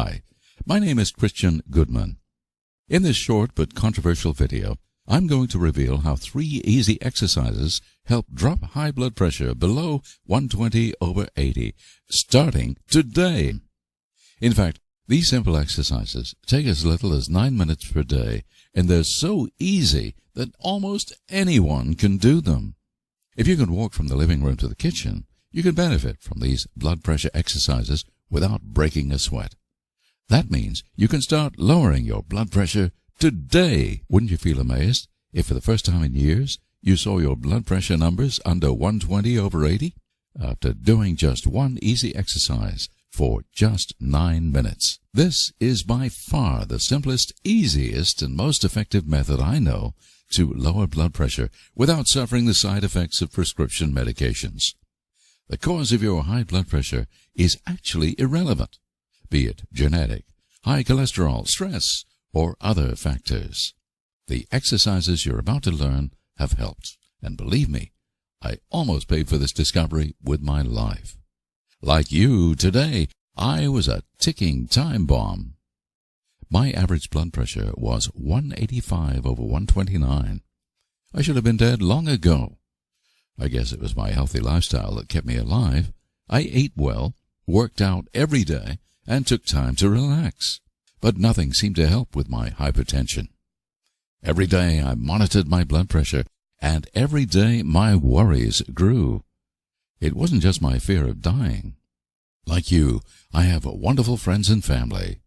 Hi, my name is Christian Goodman. In this short but controversial video, I'm going to reveal how 3 easy exercises help drop high blood pressure below 120/80, starting today. In fact, these simple exercises take as little as 9 minutes per day, and they're so easy that almost anyone can do them. If you can walk from the living room to the kitchen, you can benefit from these blood pressure exercises without breaking a sweat. That means you can start lowering your blood pressure today. Wouldn't you feel amazed if for the first time in years you saw your blood pressure numbers under 120/80 after doing just one easy exercise for just 9 minutes? This is by far the simplest, easiest, and most effective method I know to lower blood pressure without suffering the side effects of prescription medications. The cause of your high blood pressure is actually irrelevant, be it genetic, high cholesterol, stress, or other factors. The exercises you're about to learn have helped, and believe me, I almost paid for this discovery with my life. Like you today, I was a ticking time bomb. My average blood pressure was 185/129. I should have been dead long ago. I guess it was my healthy lifestyle that kept me alive. I ate well, worked out every day, and took time to relax. But nothing seemed to help with my hypertension. Every day I monitored my blood pressure, and every day my worries grew. It wasn't just my fear of dying. Like you, I have wonderful friends and family.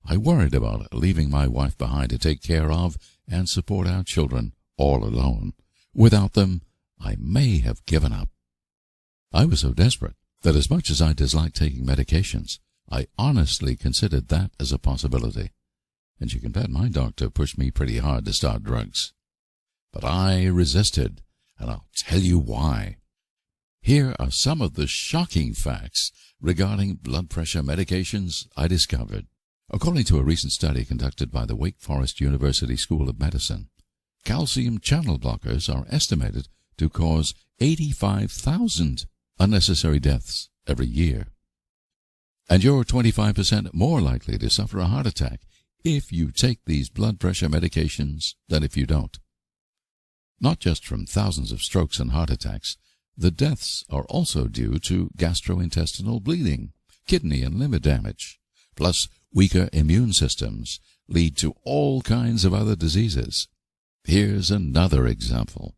I worried about leaving my wife behind to take care of and support our children all alone. Without them, I may have given up. I was so desperate that as much as I disliked taking medications, I honestly considered that as a possibility. And you can bet my doctor pushed me pretty hard to start drugs. But I resisted, and I'll tell you why. Here are some of the shocking facts regarding blood pressure medications I discovered. According to a recent study conducted by the Wake Forest University School of Medicine, calcium channel blockers are estimated to cause 85,000 unnecessary deaths every year. And you're 25% more likely to suffer a heart attack if you take these blood pressure medications than if you don't. Not just from thousands of strokes and heart attacks, the deaths are also due to gastrointestinal bleeding, kidney and liver damage, plus weaker immune systems lead to all kinds of other diseases. Here's another example.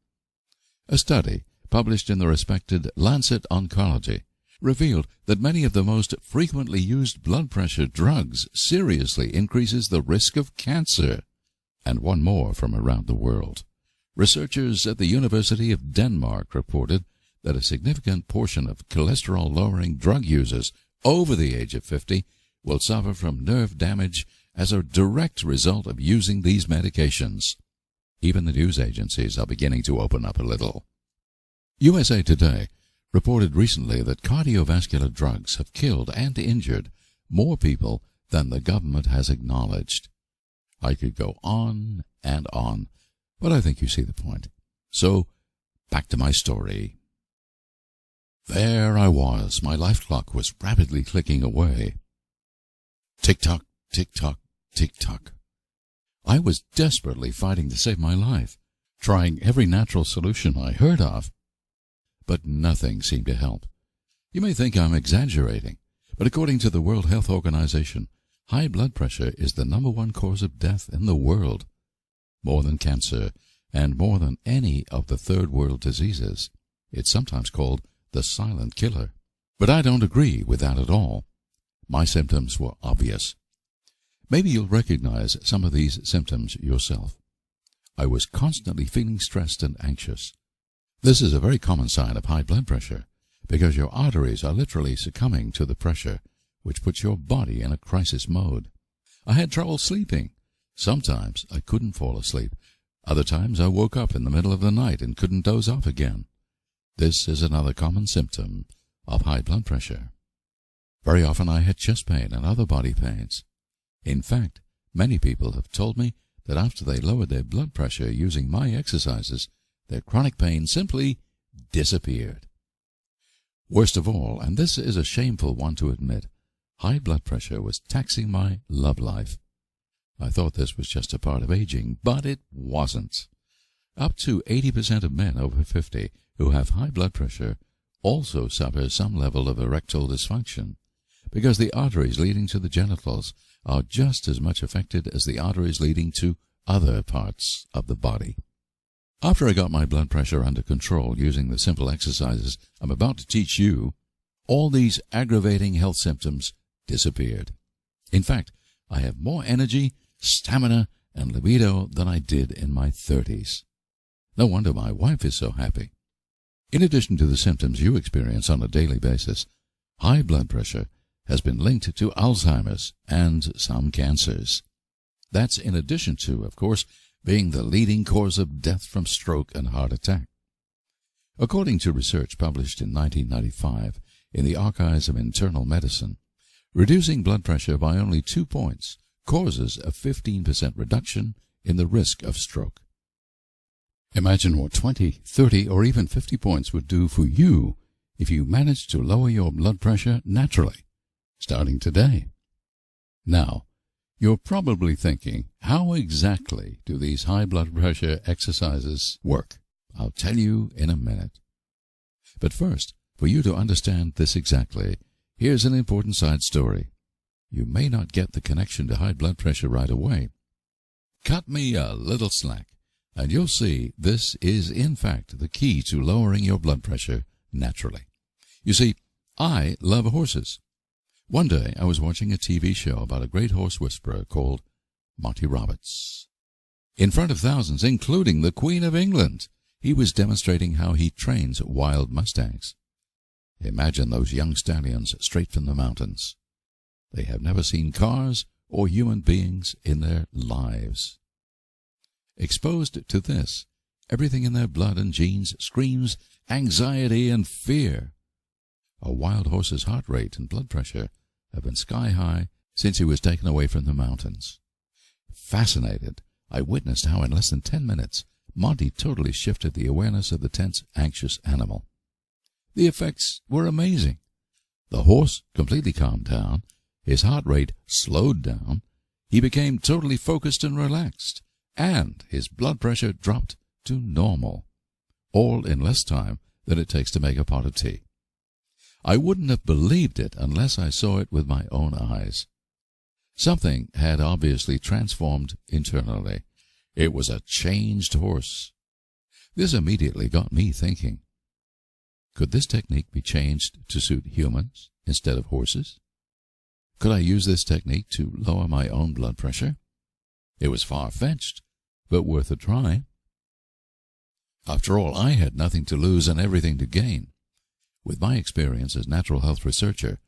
A study published in the respected Lancet Oncology revealed that many of the most frequently used blood pressure drugs seriously increases the risk of cancer. And one more from around the world. Researchers at the University of Denmark reported that a significant portion of cholesterol-lowering drug users over the age of 50 will suffer from nerve damage as a direct result of using these medications. Even the news agencies are beginning to open up a little. USA Today reported recently that cardiovascular drugs have killed and injured more people than the government has acknowledged. I could go on and on, but I think you see the point. So, back to my story. There I was. My life clock was rapidly clicking away. Tick-tock, tick-tock, tick-tock. I was desperately fighting to save my life, trying every natural solution I heard of. But nothing seemed to help. You may think I'm exaggerating, but according to the World Health Organization, high blood pressure is the #1 cause of death in the world. More than cancer, and more than any of the third world diseases. It's sometimes called the silent killer. But I don't agree with that at all. My symptoms were obvious. Maybe you'll recognize some of these symptoms yourself. I was constantly feeling stressed and anxious. This is a very common sign of high blood pressure, because your arteries are literally succumbing to the pressure, which puts your body in a crisis mode. I had trouble sleeping. Sometimes I couldn't fall asleep. Other times I woke up in the middle of the night and couldn't doze off again. This is another common symptom of high blood pressure. Very often I had chest pain and other body pains. In fact, many people have told me that after they lowered their blood pressure using my exercises, their chronic pain simply disappeared. Worst of all, and this is a shameful one to admit, high blood pressure was taxing my love life. I thought this was just a part of aging, but it wasn't. Up to 80% of men over 50 who have high blood pressure also suffer some level of erectile dysfunction, because the arteries leading to the genitals are just as much affected as the arteries leading to other parts of the body. After I got my blood pressure under control using the simple exercises I'm about to teach you, all these aggravating health symptoms disappeared. In fact, I have more energy, stamina, and libido than I did in my 30s. No wonder my wife is so happy. In addition to the symptoms you experience on a daily basis, high blood pressure has been linked to Alzheimer's and some cancers. That's in addition to, of course, being the leading cause of death from stroke and heart attack. According to research published in 1995 in the Archives of Internal Medicine, reducing blood pressure by only 2 points causes a 15% reduction in the risk of stroke. Imagine what 20, 30, or even 50 points would do for you if you managed to lower your blood pressure naturally, starting today. Now, you're probably thinking, how exactly do these high blood pressure exercises work? I'll tell you in a minute. But first, for you to understand this exactly, here's an important side story. You may not get the connection to high blood pressure right away. Cut me a little slack, and you'll see this is in fact the key to lowering your blood pressure naturally. You see, I love horses. One day I was watching a TV show about a great horse whisperer called Monty Roberts. In front of thousands, including the Queen of England, he was demonstrating how he trains wild mustangs. Imagine those young stallions straight from the mountains. They have never seen cars or human beings in their lives. Exposed to this, everything in their blood and genes screams anxiety and fear. A wild horse's heart rate and blood pressure have been sky high since he was taken away from the mountains. Fascinated, I witnessed how in less than 10 minutes, Monty totally shifted the awareness of the tense, anxious animal. The effects were amazing. The horse completely calmed down, his heart rate slowed down, he became totally focused and relaxed, and his blood pressure dropped to normal, all in less time than it takes to make a pot of tea. I wouldn't have believed it unless I saw it with my own eyes. Something had obviously transformed internally. It was a changed horse. This immediately got me thinking. Could this technique be changed to suit humans instead of horses? Could I use this technique to lower my own blood pressure? It was far-fetched, but worth a try. After all, I had nothing to lose and everything to gain. With my experience as natural health researcher,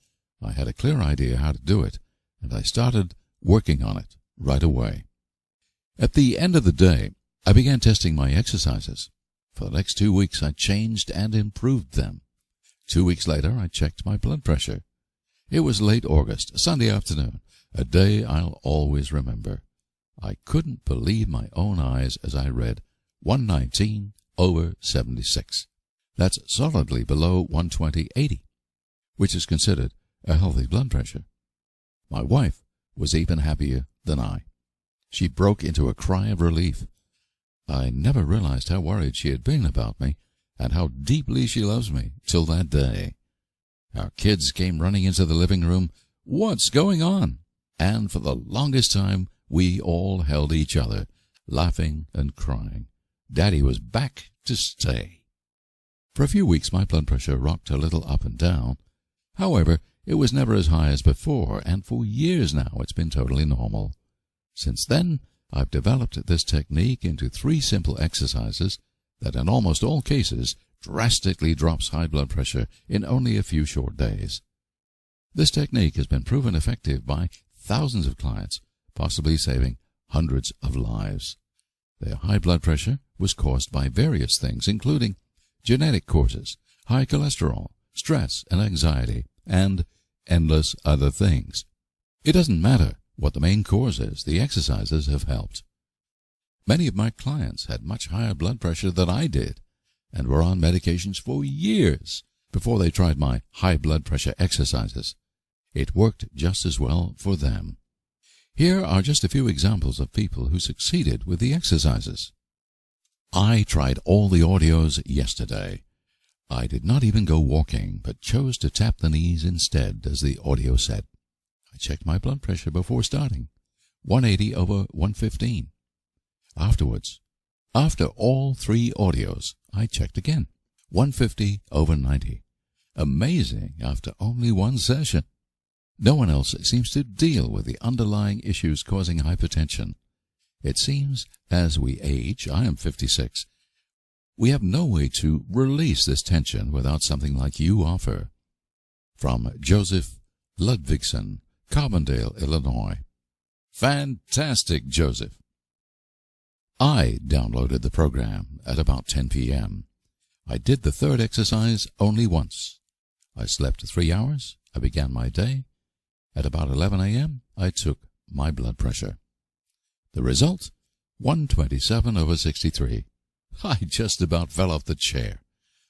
I had a clear idea how to do it, and I started working on it right away. At the end of the day, I began testing my exercises. For the next 2 weeks, I changed and improved them. 2 weeks later, I checked my blood pressure. It was late August, a Sunday afternoon, a day I'll always remember. I couldn't believe my own eyes as I read 119/76. That's solidly below 120/80, which is considered a healthy blood pressure. My wife was even happier than I. She broke into a cry of relief. I never realized how worried she had been about me and how deeply she loves me till that day. Our kids came running into the living room. "What's going on?" And for the longest time, we all held each other, laughing and crying. Daddy was back to stay. For a few weeks, my blood pressure rocked a little up and down. However, it was never as high as before, and for years now it's been totally normal. Since then, I've developed this technique into 3 simple exercises that in almost all cases drastically drops high blood pressure in only a few short days. This technique has been proven effective by thousands of clients, possibly saving hundreds of lives. Their high blood pressure was caused by various things, including genetic causes, high cholesterol, stress and anxiety, and endless other things. It doesn't matter what the main cause is, the exercises have helped. Many of my clients had much higher blood pressure than I did and were on medications for years before they tried my high blood pressure exercises. it worked just as well for them. Here are just a few examples of people who succeeded with the exercises. I tried all the audios yesterday. I did not even go walking, but chose to tap the knees instead, as the audio said. I checked my blood pressure before starting, 180/115. Afterwards, after all 3 audios, I checked again, 150/90. Amazing after only 1 session. No one else seems to deal with the underlying issues causing hypertension. It seems as we age, I am 56, we have no way to release this tension without something like you offer. From Joseph Ludvigson, Carbondale, Illinois. Fantastic, Joseph. I downloaded the program at about 10 p.m. I did the 3rd exercise only once. I slept 3 hours. I began my day. At about 11 a.m., I took my blood pressure. The result? 127/63. I just about fell off the chair.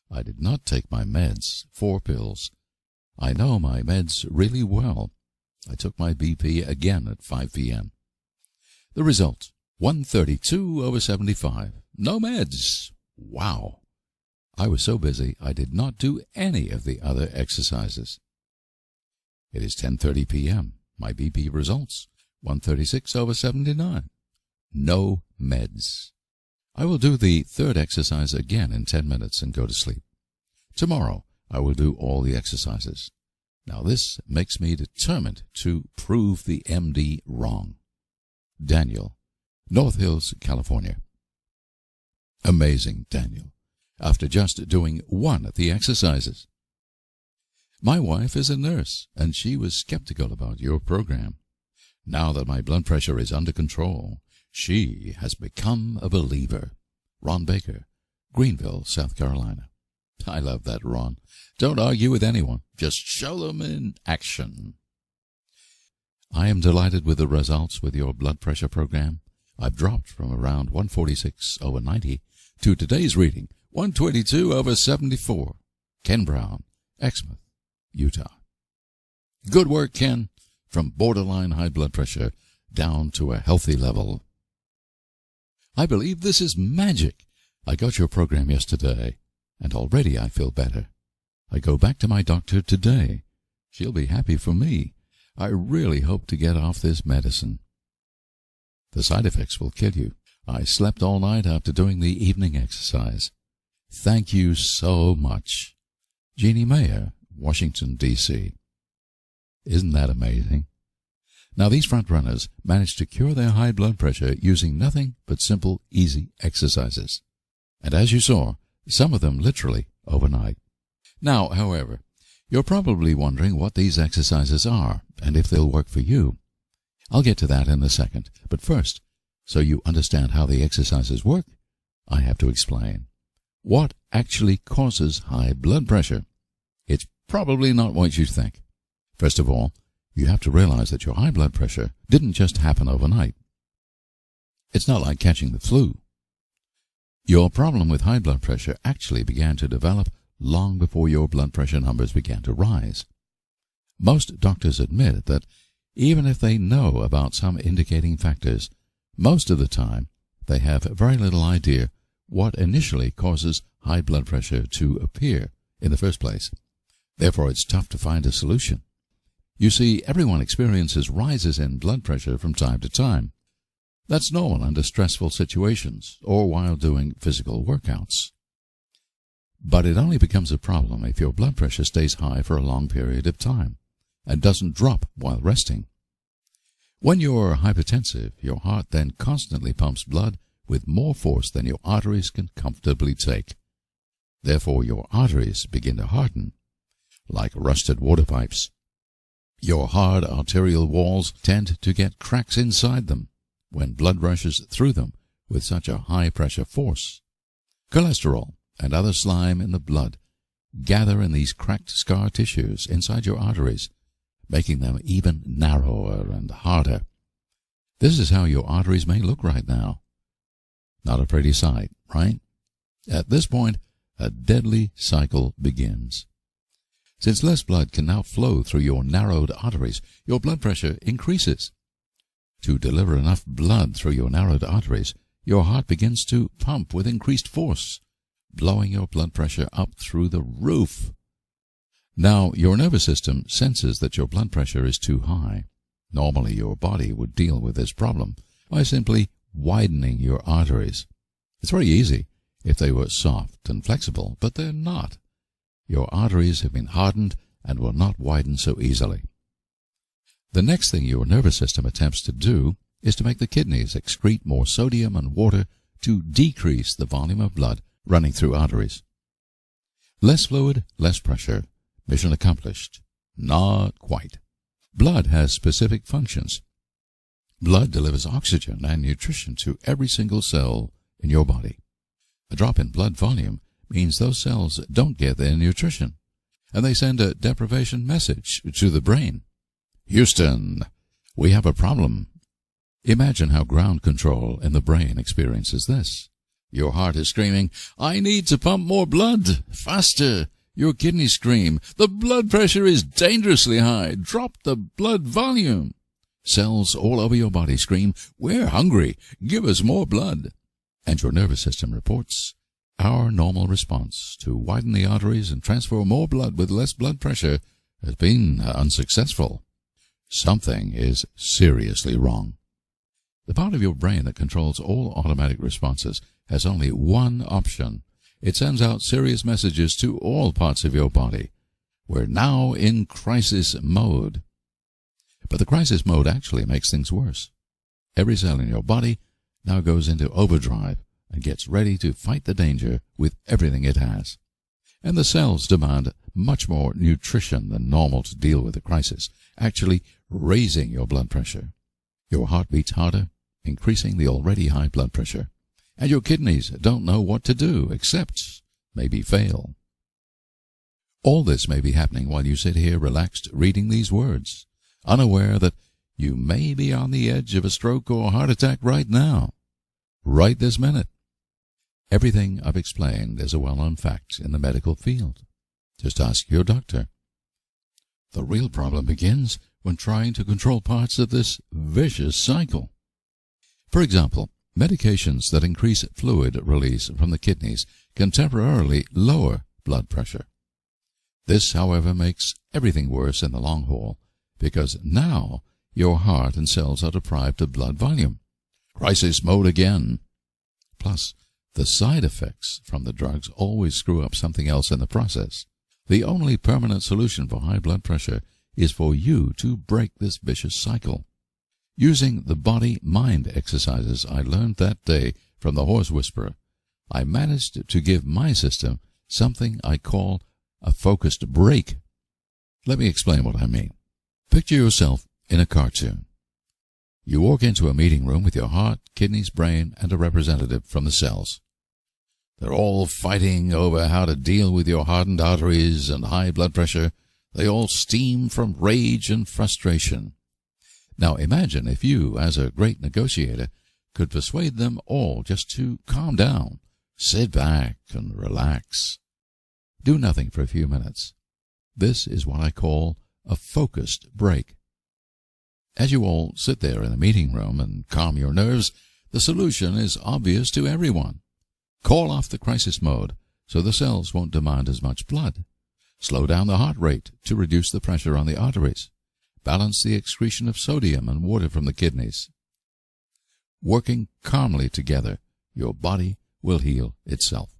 I did not take my meds, 4 pills. I know my meds really well. I took my BP again at 5 p.m. The result? 132/75. No meds. Wow. I was so busy I did not do any of the other exercises. It is 10:30 p.m. My BP results, 136/79. No meds. I will do the 3rd exercise again in 10 minutes and go to sleep. Tomorrow I will do all the exercises. Now this makes me determined to prove the MD wrong. Daniel, North Hills, California. Amazing, Daniel, after just doing 1 of the exercises. My wife is a nurse, and she was skeptical about your program. Now that my blood pressure is under control, she has become a believer. Ron Baker, Greenville, South Carolina. I love that, Ron. Don't argue with anyone. Just show them in action. I am delighted with the results with your blood pressure program. I've dropped from around 146/90 to today's reading, 122/74. Ken Brown, Exmouth, Utah. Good work, Ken. From borderline high blood pressure down to a healthy level. I believe this is magic. I got your program yesterday, and already I feel better. I go back to my doctor today. She'll be happy for me. I really hope to get off this medicine. The side effects will kill you. I slept all night after doing the evening exercise. Thank you so much. Jeannie Mayer, Washington, D.C. Isn't that amazing? Now, these front runners managed to cure their high blood pressure using nothing but simple, easy exercises. And as you saw, some of them literally overnight. Now, however, you're probably wondering what these exercises are and if they'll work for you. I'll get to that in a second, but first, so you understand how the exercises work, I have to explain. What actually causes high blood pressure? It's probably not what you think. First of all, you have to realize that your high blood pressure didn't just happen overnight. It's not like catching the flu. Your problem with high blood pressure actually began to develop long before your blood pressure numbers began to rise. Most doctors admit that even if they know about some indicating factors, most of the time they have very little idea what initially causes high blood pressure to appear in the first place. Therefore, it's tough to find a solution. You see, everyone experiences rises in blood pressure from time to time. That's normal under stressful situations or while doing physical workouts. But it only becomes a problem if your blood pressure stays high for a long period of time and doesn't drop while resting. When you're hypertensive, your heart then constantly pumps blood with more force than your arteries can comfortably take. Therefore, your arteries begin to harden, like rusted water pipes. Your hard arterial walls tend to get cracks inside them when blood rushes through them with such a high-pressure force. Cholesterol and other slime in the blood gather in these cracked scar tissues inside your arteries, making them even narrower and harder. This is how your arteries may look right now. Not a pretty sight, right? At this point, a deadly cycle begins. Since less blood can now flow through your narrowed arteries, your blood pressure increases. To deliver enough blood through your narrowed arteries, your heart begins to pump with increased force, blowing your blood pressure up through the roof. Now, your nervous system senses that your blood pressure is too high. Normally, your body would deal with this problem by simply widening your arteries. It's very easy if they were soft and flexible, but they're not. Your arteries have been hardened and will not widen so easily. The next thing your nervous system attempts to do is to make the kidneys excrete more sodium and water to decrease the volume of blood running through arteries. Less fluid, less pressure. Mission accomplished. Not quite. Blood has specific functions. Blood delivers oxygen and nutrition to every single cell in your body. A drop in blood volume means those cells don't get their nutrition, and they send a deprivation message to the brain. Houston, we have a problem. Imagine how ground control in the brain experiences this. Your heart is screaming, I need to pump more blood, faster. Your kidneys scream, the blood pressure is dangerously high, drop the blood volume. Cells all over your body scream, we're hungry, give us more blood. And your nervous system reports, our normal response to widen the arteries and transfer more blood with less blood pressure has been unsuccessful. Something is seriously wrong. The part of your brain that controls all automatic responses has only one option. It sends out serious messages to all parts of your body. We're now in crisis mode. But the crisis mode actually makes things worse. Every cell in your body now goes into overdrive and gets ready to fight the danger with everything it has. And the cells demand much more nutrition than normal to deal with the crisis, actually raising your blood pressure. Your heart beats harder, increasing the already high blood pressure. And your kidneys don't know what to do except maybe fail. All this may be happening while you sit here relaxed reading these words, unaware that you may be on the edge of a stroke or heart attack right now, right this minute. Everything I've explained is a well-known fact in the medical field. Just ask your doctor. The real problem begins when trying to control parts of this vicious cycle. For example, medications that increase fluid release from the kidneys can temporarily lower blood pressure. This, however, makes everything worse in the long haul, because now your heart and cells are deprived of blood volume. Crisis mode again. Plus, the side effects from the drugs always screw up something else in the process. The only permanent solution for high blood pressure is for you to break this vicious cycle. Using the body-mind exercises I learned that day from the horse whisperer, I managed to give my system something I call a focused break. Let me explain what I mean. Picture yourself in a cartoon. You walk into a meeting room with your heart, kidneys, brain, and a representative from the cells. They're all fighting over how to deal with your hardened arteries and high blood pressure. They all steam from rage and frustration. Now imagine if you, as a great negotiator, could persuade them all just to calm down, sit back, and relax. Do nothing for a few minutes. This is what I call a focused break. As you all sit there in the meeting room and calm your nerves, the solution is obvious to everyone. Call off the crisis mode so the cells won't demand as much blood. Slow down the heart rate to reduce the pressure on the arteries. Balance the excretion of sodium and water from the kidneys. Working calmly together, your body will heal itself.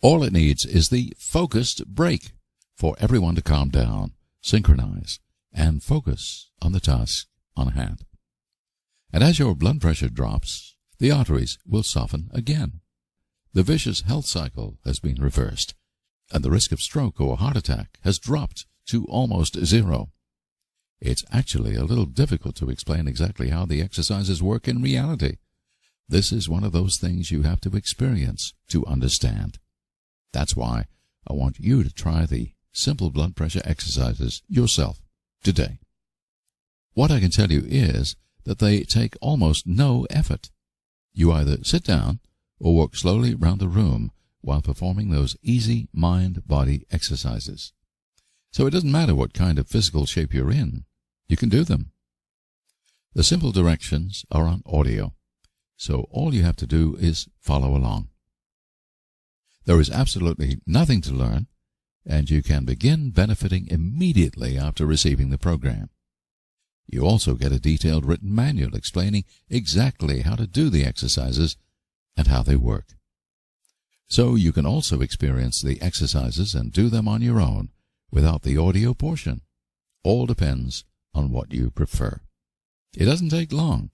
All it needs is the focused break for everyone to calm down, synchronize, and focus on the task on hand. And as your blood pressure drops, the arteries will soften again. The vicious health cycle has been reversed, and the risk of stroke or heart attack has dropped to almost zero. It's actually a little difficult to explain exactly how the exercises work in reality. This is one of those things you have to experience to understand. That's why I want you to try the simple blood pressure exercises yourself today. What I can tell you is that they take almost no effort. You either sit down or walk slowly round the room while performing those easy mind-body exercises. So it doesn't matter what kind of physical shape you're in, you can do them. The simple directions are on audio, so all you have to do is follow along. There is absolutely nothing to learn, and you can begin benefiting immediately after receiving the program. You also get a detailed written manual explaining exactly how to do the exercises and how they work. So you can also experience the exercises and do them on your own without the audio portion. All depends on what you prefer. It doesn't take long.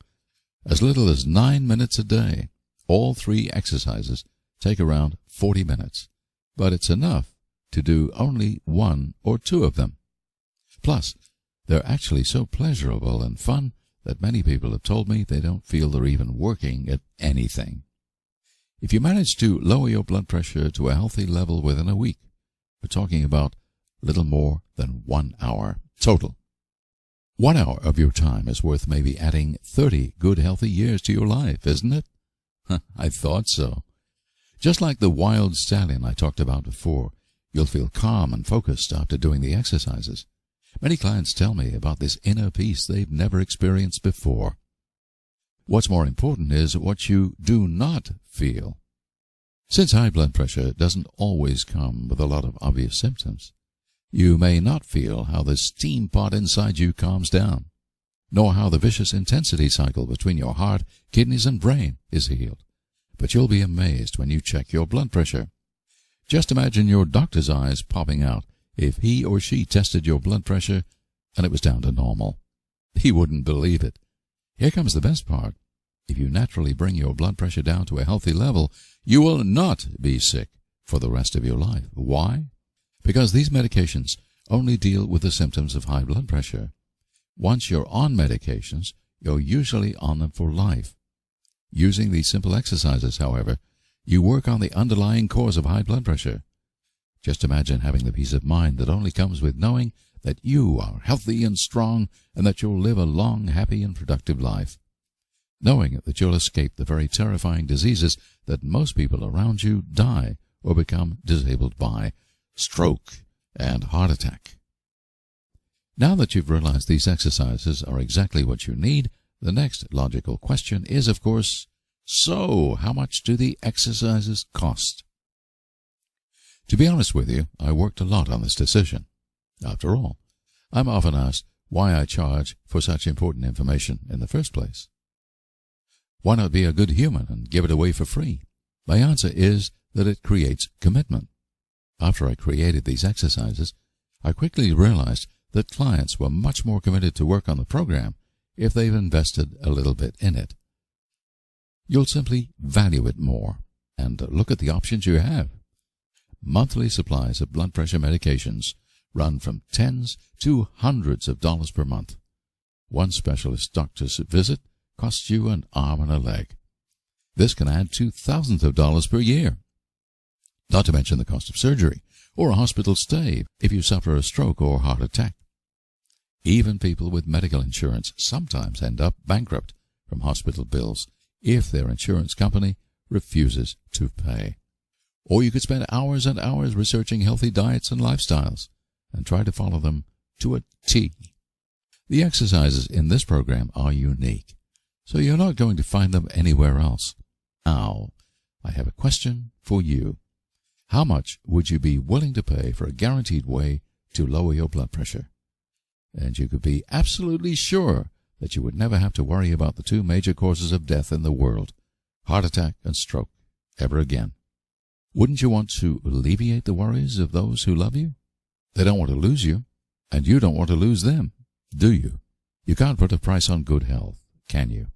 As little as 9 minutes a day. All 3 exercises take around 40 minutes, but it's enough to do only 1 or 2 of them. Plus, they're actually so pleasurable and fun that many people have told me they don't feel they're even working at anything. If you manage to lower your blood pressure to a healthy level within a week, we're talking about little more than 1 hour total. 1 hour of your time is worth maybe adding 30 good healthy years to your life, isn't it? I thought so. Just like the wild stallion I talked about before, you'll feel calm and focused after doing the exercises. Many clients tell me about this inner peace they've never experienced before. What's more important is what you do not feel. Since high blood pressure doesn't always come with a lot of obvious symptoms, you may not feel how the steam pot inside you calms down, nor how the vicious intensity cycle between your heart, kidneys, and brain is healed. But you'll be amazed when you check your blood pressure. Just imagine your doctor's eyes popping out if he or she tested your blood pressure and it was down to normal. He wouldn't believe it. Here comes the best part. If you naturally bring your blood pressure down to a healthy level, you will not be sick for the rest of your life. Why? Because these medications only deal with the symptoms of high blood pressure. Once you're on medications, you're usually on them for life. Using these simple exercises, however, you work on the underlying cause of high blood pressure. Just imagine having the peace of mind that only comes with knowing that you are healthy and strong and that you'll live a long, happy, and productive life. Knowing that you'll escape the very terrifying diseases that most people around you die or become disabled by: stroke and heart attack. Now that you've realized these exercises are exactly what you need, the next logical question is, of course, so how much do the exercises cost? To be honest with you, I worked a lot on this decision. After all, I'm often asked why I charge for such important information in the first place. Why not be a good human and give it away for free? My answer is that it creates commitment. After I created these exercises, I quickly realized that clients were much more committed to work on the program if they've invested a little bit in it. You'll simply value it more and look at the options you have. Monthly supplies of blood pressure medications run from tens to hundreds of dollars per month. One specialist doctor's visit costs you an arm and a leg. This can add to thousands of dollars per year. Not to mention the cost of surgery or a hospital stay if you suffer a stroke or heart attack. Even people with medical insurance sometimes end up bankrupt from hospital bills if their insurance company refuses to pay. Or you could spend hours and hours researching healthy diets and lifestyles and try to follow them to a T. The exercises in this program are unique, so you're not going to find them anywhere else. Now, I have a question for you. How much would you be willing to pay for a guaranteed way to lower your blood pressure? And you could be absolutely sure that you would never have to worry about the 2 major causes of death in the world, heart attack and stroke, ever again. Wouldn't you want to alleviate the worries of those who love you? They don't want to lose you, and you don't want to lose them, do you? You can't put a price on good health, can you?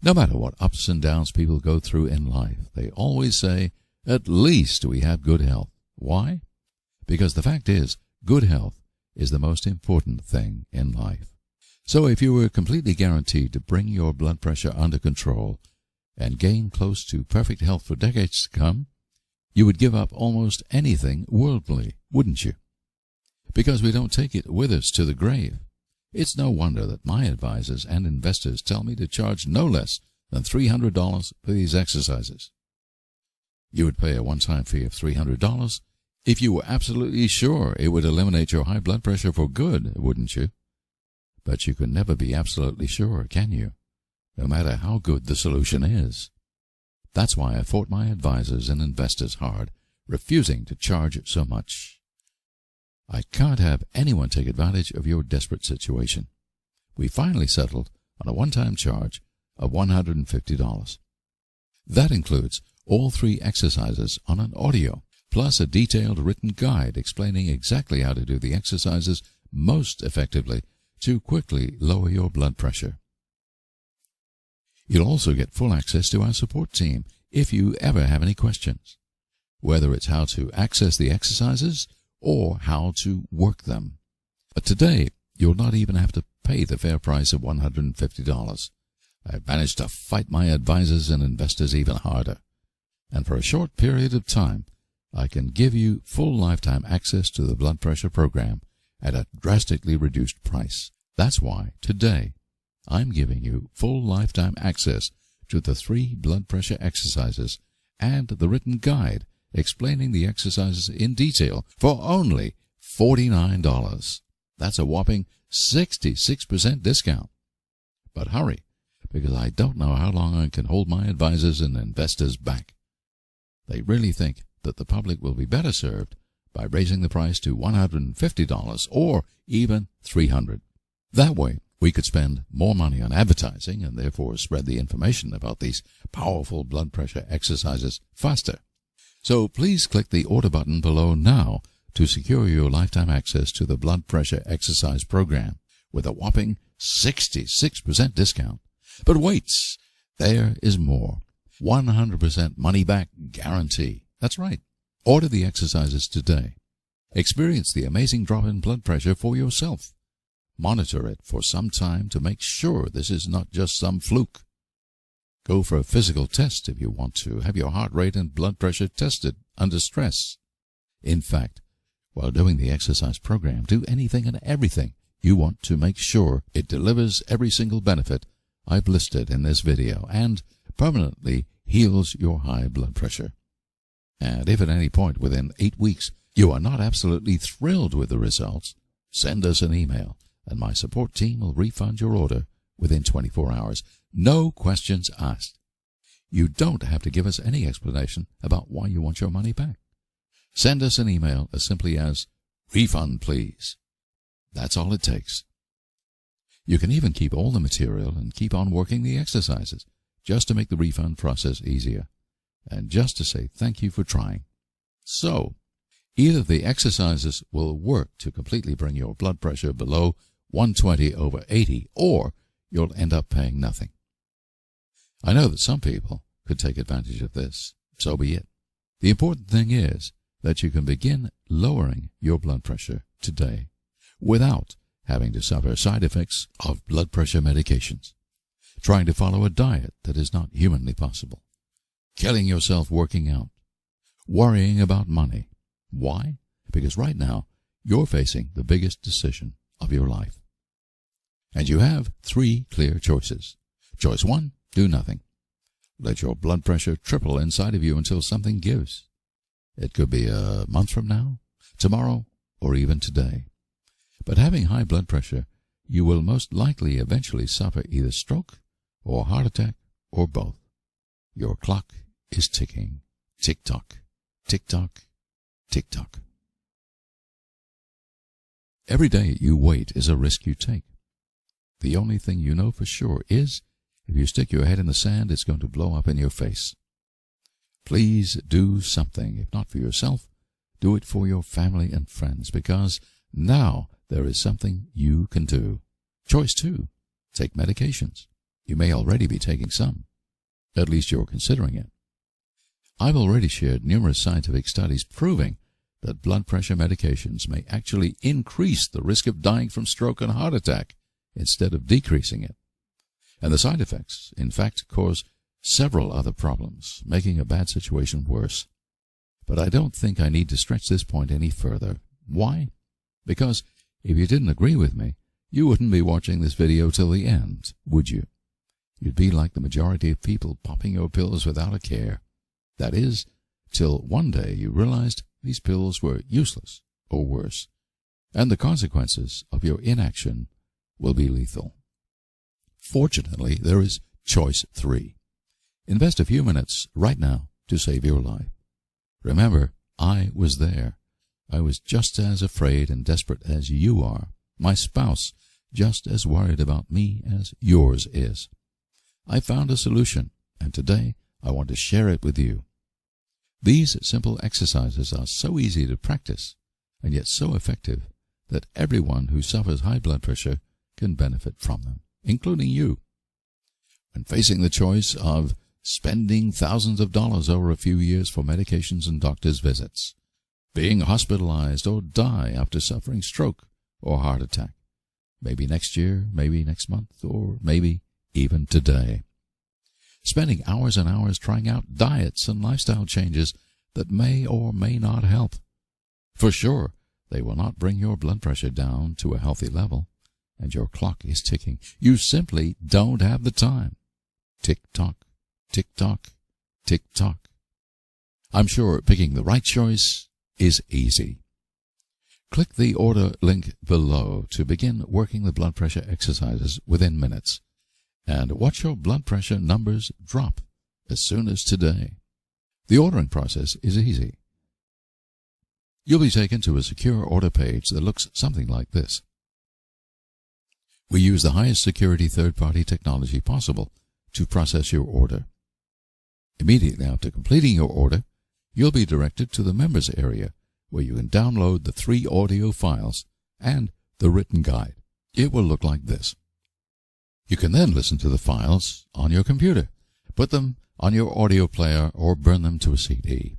No matter what ups and downs people go through in life, they always say, at least we have good health. Why? Because the fact is, good health is the most important thing in life. So if you were completely guaranteed to bring your blood pressure under control and gain close to perfect health for decades to come, you would give up almost anything worldly, wouldn't you? Because we don't take it with us to the grave. It's no wonder that my advisors and investors tell me to charge no less than $300 for these exercises. You would pay a one-time fee of $300 if you were absolutely sure it would eliminate your high blood pressure for good, wouldn't you? But you can never be absolutely sure, can you? No matter how good the solution is. That's why I fought my advisors and investors hard, refusing to charge so much. I can't have anyone take advantage of your desperate situation. We finally settled on a one-time charge of $150. That includes all 3 exercises on an audio, plus a detailed written guide explaining exactly how to do the exercises most effectively to quickly lower your blood pressure. You'll also get full access to our support team if you ever have any questions, whether it's how to access the exercises or how to work them. But today, you'll not even have to pay the fair price of $150. I've managed to fight my advisors and investors even harder. And for a short period of time, I can give you full lifetime access to the blood pressure program at a drastically reduced price. That's why, today, I'm giving you full lifetime access to the 3 blood pressure exercises and the written guide explaining the exercises in detail for only $49. That's a whopping 66% discount. But hurry, because I don't know how long I can hold my advisors and investors back. They really think that the public will be better served by raising the price to $150 or even $300. That way, we could spend more money on advertising and therefore spread the information about these powerful blood pressure exercises faster. So please click the order button below now to secure your lifetime access to the blood pressure exercise program with a whopping 66% discount. But wait, there is more. 100% money back guarantee. That's right. Order the exercises today. Experience the amazing drop in blood pressure for yourself. Monitor it for some time to make sure this is not just some fluke. Go for a physical test if you want to. Have your heart rate and blood pressure tested under stress. In fact, while doing the exercise program, do anything and everything you want to make sure it delivers every single benefit I've listed in this video and permanently heals your high blood pressure. And if at any point within 8 weeks you are not absolutely thrilled with the results, send us an email and my support team will refund your order within 24 hours. No questions asked. You don't have to give us any explanation about why you want your money back. Send us an email as simply as, "Refund, please." That's all it takes. You can even keep all the material and keep on working the exercises, just to make the refund process easier, and just to say thank you for trying. So, either the exercises will work to completely bring your blood pressure below 120/80, or you'll end up paying nothing. I know that some people could take advantage of this, so be it. The important thing is that you can begin lowering your blood pressure today without having to suffer side effects of blood pressure medications, trying to follow a diet that is not humanly possible, killing yourself working out, worrying about money. Why? Because right now you're facing the biggest decision of your life. And you have 3 clear choices. Choice 1, do nothing. Let your blood pressure triple inside of you until something gives. It could be a month from now, tomorrow, or even today. But having high blood pressure, you will most likely eventually suffer either stroke or heart attack or both. Your clock is ticking. Tick-tock, tick-tock, tick-tock. Every day you wait is a risk you take. The only thing you know for sure is if you stick your head in the sand, it's going to blow up in your face. Please do something. If not for yourself, do it for your family and friends, because now there is something you can do. Choice 2, take medications. You may already be taking some. At least you're considering it. I've already shared numerous scientific studies proving that blood pressure medications may actually increase the risk of dying from stroke and heart attack instead of decreasing it. And the side effects, in fact, cause several other problems, making a bad situation worse. But I don't think I need to stretch this point any further. Why? Because if you didn't agree with me, you wouldn't be watching this video till the end, would you? You'd be like the majority of people popping your pills without a care. That is, till one day you realized these pills were useless or worse, and the consequences of your inaction will be lethal. Fortunately, there is choice 3. Invest a few minutes right now to save your life. Remember, I was there. I was just as afraid and desperate as you are. My spouse just as worried about me as yours is. I found a solution, and today I want to share it with you. These simple exercises are so easy to practice, and yet so effective, that everyone who suffers high blood pressure can benefit from them, including you. When facing the choice of spending thousands of dollars over a few years for medications and doctor's visits, being hospitalized or die after suffering stroke or heart attack, maybe next year, maybe next month, or maybe even today. Spending hours and hours trying out diets and lifestyle changes that may or may not help. For sure, they will not bring your blood pressure down to a healthy level, and your clock is ticking. You simply don't have the time. Tick-tock, tick-tock, tick-tock. I'm sure picking the right choice is easy. Click the order link below to begin working the blood pressure exercises within minutes, and watch your blood pressure numbers drop as soon as today. The ordering process is easy. You'll be taken to a secure order page that looks something like this. We use the highest security third-party technology possible to process your order. Immediately after completing your order, you'll be directed to the members area, where you can download the 3 audio files and the written guide. It will look like this. You can then listen to the files on your computer, put them on your audio player, or burn them to a CD.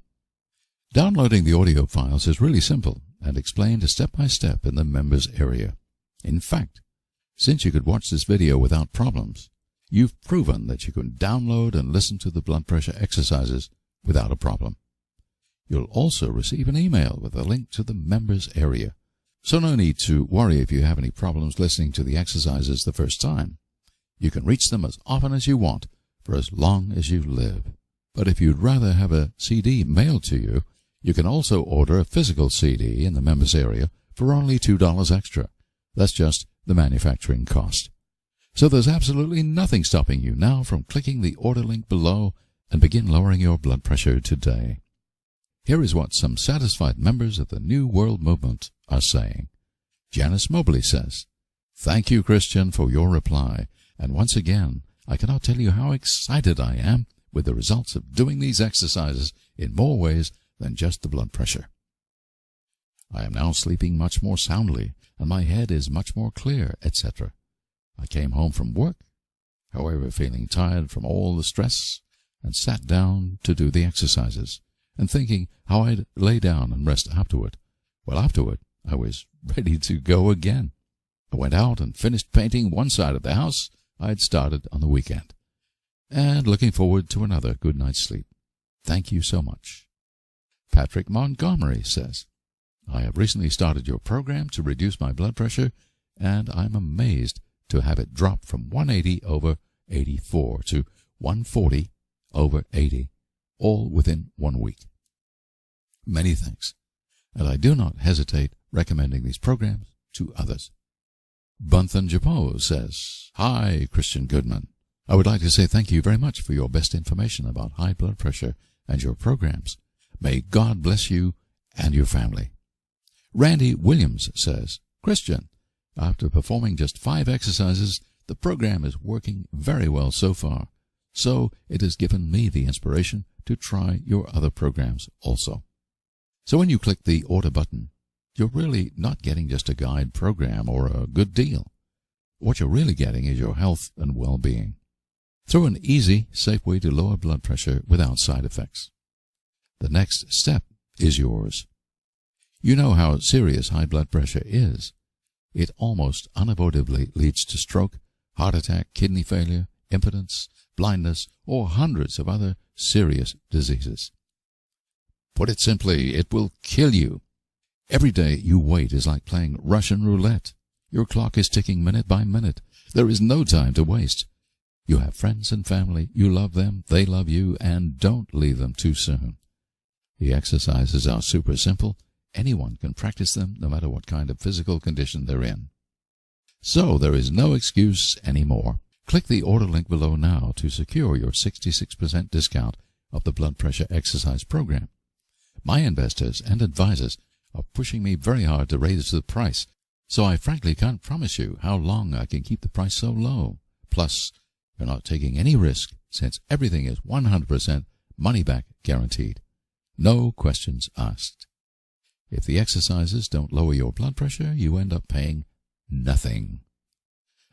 Downloading the audio files is really simple and explained step by step in the members area. In fact, since you could watch this video without problems, you've proven that you can download and listen to the blood pressure exercises without a problem. You'll also receive an email with a link to the members area, so no need to worry if you have any problems listening to the exercises the first time. You can reach them as often as you want for as long as you live. But if you'd rather have a CD mailed to you, you can also order a physical CD in the members area for only $2 extra. That's just the manufacturing cost. So there's absolutely nothing stopping you now from clicking the order link below and begin lowering your blood pressure today. Here is what some satisfied members of the New World Movement are saying. Janice Mobley says, "Thank you, Christian, for your reply. And once again, I cannot tell you how excited I am with the results of doing these exercises in more ways than just the blood pressure. I am now sleeping much more soundly, and my head is much more clear, etc. I came home from work, however, feeling tired from all the stress, and sat down to do the exercises, and thinking how I'd lay down and rest afterward. Well, afterward, I was ready to go again. I went out and finished painting one side of the house I had started on the weekend, and looking forward to another good night's sleep. Thank you so much." Patrick Montgomery says, "I have recently started your program to reduce my blood pressure, and I'm amazed to have it drop from 180/84 to 140/80, all within 1 week. Many thanks, and I do not hesitate recommending these programs to others." Bunthan Japo says, "Hi, Christian Goodman. I would like to say thank you very much for your best information about high blood pressure and your programs. May God bless you and your family." Randy Williams says, "Christian, after performing just 5 exercises, the program is working very well so far, so it has given me the inspiration to try your other programs also." So when you click the order button, you're really not getting just a guide program or a good deal. What you're really getting is your health and well-being, through an easy, safe way to lower blood pressure without side effects. The next step is yours. You know how serious high blood pressure is. It almost unavoidably leads to stroke, heart attack, kidney failure, impotence, blindness, or hundreds of other serious diseases. Put it simply, it will kill you. Every day you wait is like playing Russian roulette. Your clock is ticking minute by minute. There is no time to waste. You have friends and family. You love them, they love you, and don't leave them too soon. The exercises are super simple. Anyone can practice them no matter what kind of physical condition they're in. So there is no excuse anymore. Click the order link below now to secure your 66% discount of the blood pressure exercise program. My investors and advisors are pushing me very hard to raise the price, so I frankly can't promise you how long I can keep the price so low. Plus, you're not taking any risk since everything is 100% money-back guaranteed. No questions asked. If the exercises don't lower your blood pressure, you end up paying nothing.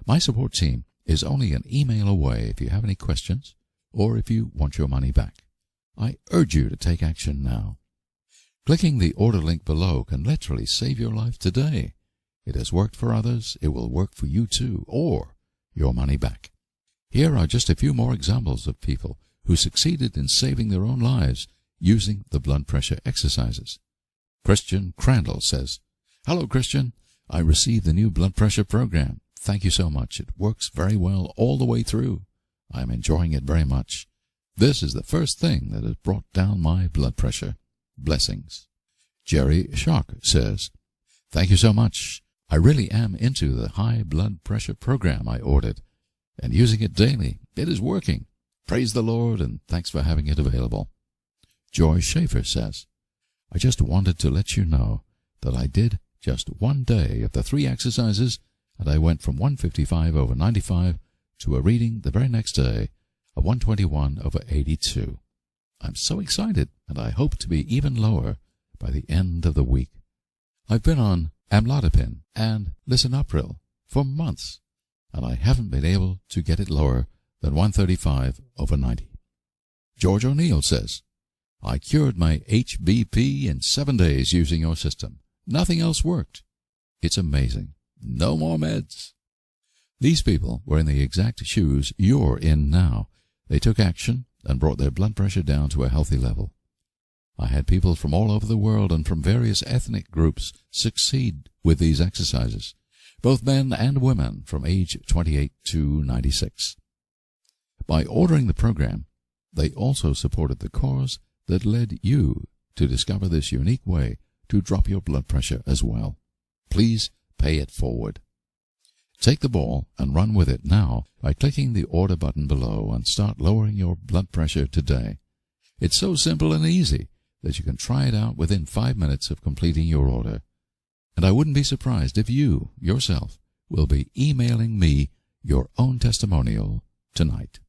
My support team is only an email away if you have any questions or if you want your money back. I urge you to take action now. Clicking the order link below can literally save your life today. It has worked for others, it will work for you too, or your money back. Here are just a few more examples of people who succeeded in saving their own lives using the blood pressure exercises. Christian Crandall says, "Hello, Christian. I received the new blood pressure program. Thank you so much. It works very well all the way through. I am enjoying it very much. This is the first thing that has brought down my blood pressure. Blessings." Jerry Shock says, "Thank you so much. I really am into the high blood pressure program I ordered and using it daily. It is working. Praise the Lord and thanks for having it available." Joy Schaefer says, "I just wanted to let you know that I did just one day of the 3 exercises and I went from 155/95 to a reading the very next day of 121/82. I'm so excited, and I hope to be even lower by the end of the week. I've been on amlodipine and lisinopril for months, and I haven't been able to get it lower than 135/90. George O'Neill says, "I cured my HBP in 7 days using your system. Nothing else worked. It's amazing. No more meds." These people were in the exact shoes you're in now. They took action and brought their blood pressure down to a healthy level. I had people from all over the world and from various ethnic groups succeed with these exercises, both men and women from age 28 to 96. By ordering the program, they also supported the cause that led you to discover this unique way to drop your blood pressure as well. Please pay it forward. Take the ball and run with it now by clicking the order button below and start lowering your blood pressure today. It's so simple and easy that you can try it out within 5 minutes of completing your order. And I wouldn't be surprised if you, yourself, will be emailing me your own testimonial tonight.